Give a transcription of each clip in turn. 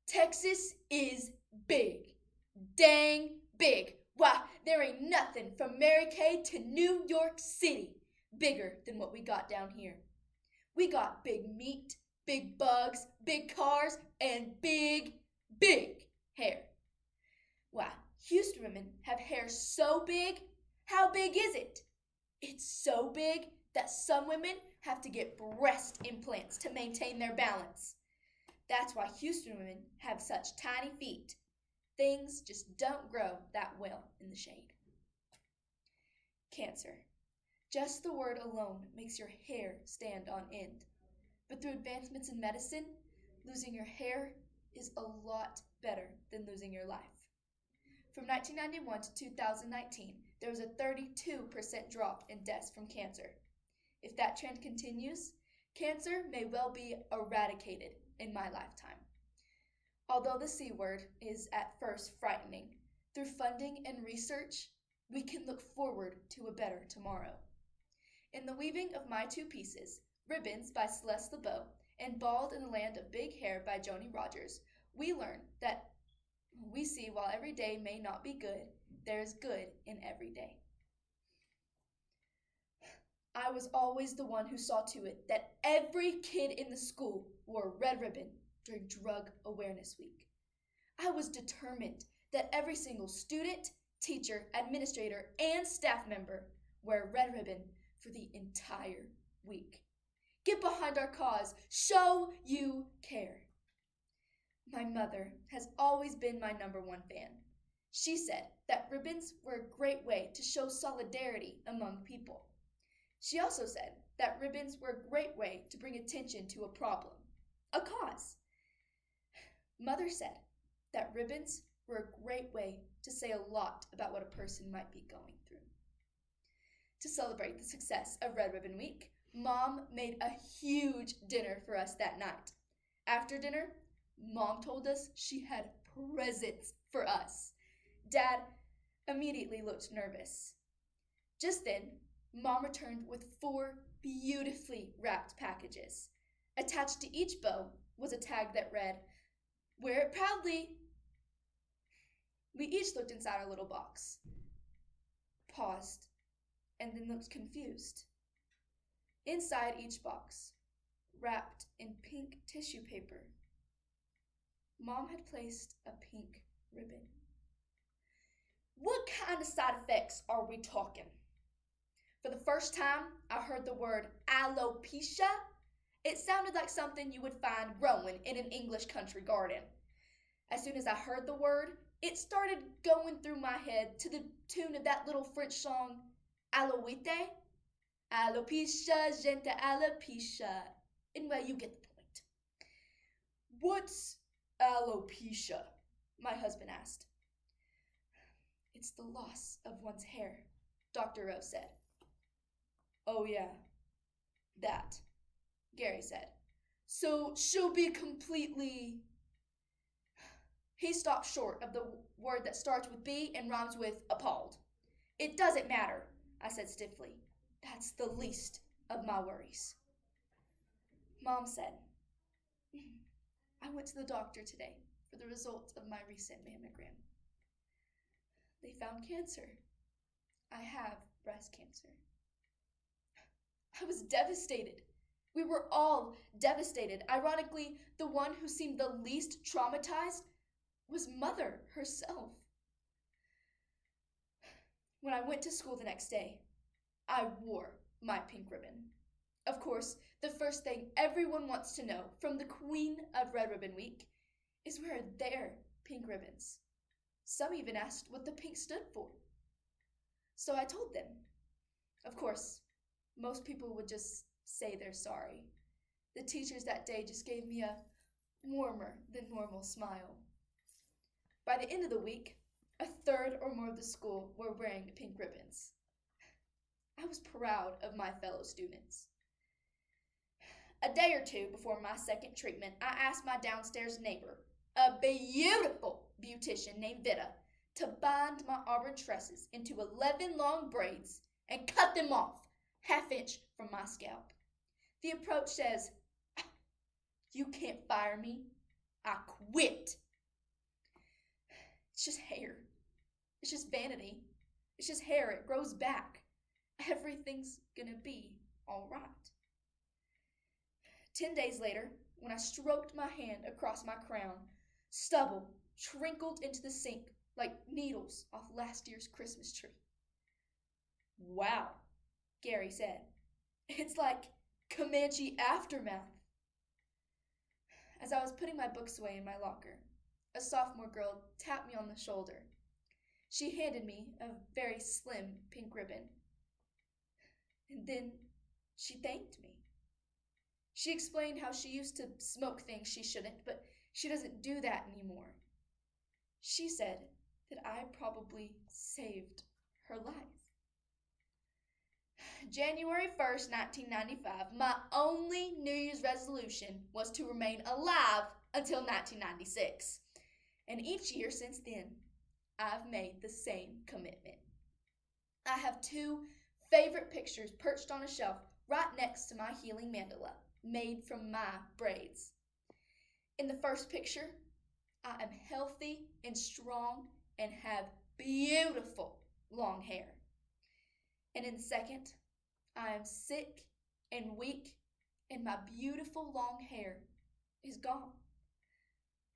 Texas is big. Dang big. Why, there ain't nothing from Mary Kay to New York City bigger than what we got down here. We got big meat, big bugs, big cars, and big hair. Why, Houston women have hair so big. How big is it? It's so big that some women have to get breast implants to maintain their balance. That's why Houston women have such tiny feet. Things just don't grow that well in the shade. Cancer. Just the word alone makes your hair stand on end. But through advancements in medicine, losing your hair is a lot better than losing your life. From 1991 to 2019, there was a 32% drop in deaths from cancer. If that trend continues, cancer may well be eradicated in my lifetime. Although the C word is at first frightening, through funding and research, we can look forward to a better tomorrow. In the weaving of my two pieces, Ribbons by Celeste LeBeau and Bald in the Land of Big Hair by Joni Rogers, we learn that we see while every day may not be good, there is good in every day. I was always the one who saw to it that every kid in the school wore a red ribbon during Drug Awareness Week. I was determined that every single student, teacher, administrator, and staff member wear a red ribbon for the entire week. Get behind our cause. Show you care. My mother has always been my number one fan. She said that ribbons were a great way to show solidarity among people. She also said that ribbons were a great way to bring attention to a problem, a cause. Mother said that ribbons were a great way to say a lot about what a person might be going through. To celebrate the success of Red Ribbon Week, Mom made a huge dinner for us that night. After dinner, Mom told us she had presents for us. Dad immediately looked nervous. Just then, Mom returned with 4 beautifully wrapped packages. Attached to each bow was a tag that read, "Wear it proudly." We each looked inside our little box, paused, and then looked confused. Inside each box, wrapped in pink tissue paper, Mom had placed a pink ribbon. What kind of side effects are we talking? For the first time, I heard the word alopecia. It sounded like something you would find growing in an English country garden. As soon as I heard the word, it started going through my head to the tune of that little French song, Aloite. Alopecia, gente alopecia. Anyway, you get the point. What's alopecia? My husband asked. It's the loss of one's hair, Dr. Rowe said. Oh yeah, that, Gary said. So she'll be completely... He stopped short of the word that starts with B and rhymes with appalled. It doesn't matter, I said stiffly. That's the least of my worries. Mom said, I went to the doctor today for the results of my recent mammogram. They found cancer. I have breast cancer. I was devastated. We were all devastated. Ironically, the one who seemed the least traumatized was Mother herself. When I went to school the next day, I wore my pink ribbon. Of course, the first thing everyone wants to know from the Queen of Red Ribbon Week is where are their pink ribbons. Some even asked what the pink stood for. So I told them. Of course, most people would just say they're sorry. The teachers that day just gave me a warmer than normal smile. By the end of the week, a third or more of the school were wearing pink ribbons. I was proud of my fellow students. A day or two before my second treatment, I asked my downstairs neighbor, a beautiful beautician named Vita, to bind my auburn tresses into 11 long braids and cut them off ½ inch from my scalp. The approach says, You can't fire me. I quit. It's just hair. It's just vanity. It's just hair. It grows back. Everything's gonna be all right. 10 days later, when I stroked my hand across my crown, stubble trickled into the sink like needles off last year's Christmas tree. Wow, Gary said. It's like Comanche aftermath. As I was putting my books away in my locker, a sophomore girl tapped me on the shoulder. She handed me a very slim pink ribbon. And then she thanked me. She explained how she used to smoke things she shouldn't, but she doesn't do that anymore. She said that I probably saved her life. January 1st, 1995, my only New Year's resolution was to remain alive until 1996. And each year since then, I've made the same commitment. I have 2 favorite pictures perched on a shelf right next to my healing mandala, made from my braids. In the first picture, I am healthy and strong and have beautiful long hair. And in the second, I am sick and weak and my beautiful long hair is gone.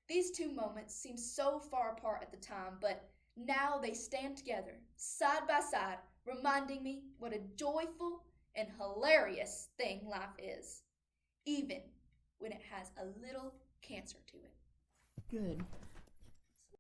These 2 moments seem so far apart at the time, but now they stand together, side by side, reminding me what a joyful and hilarious thing life is, even when it has a little cancer to it. Good.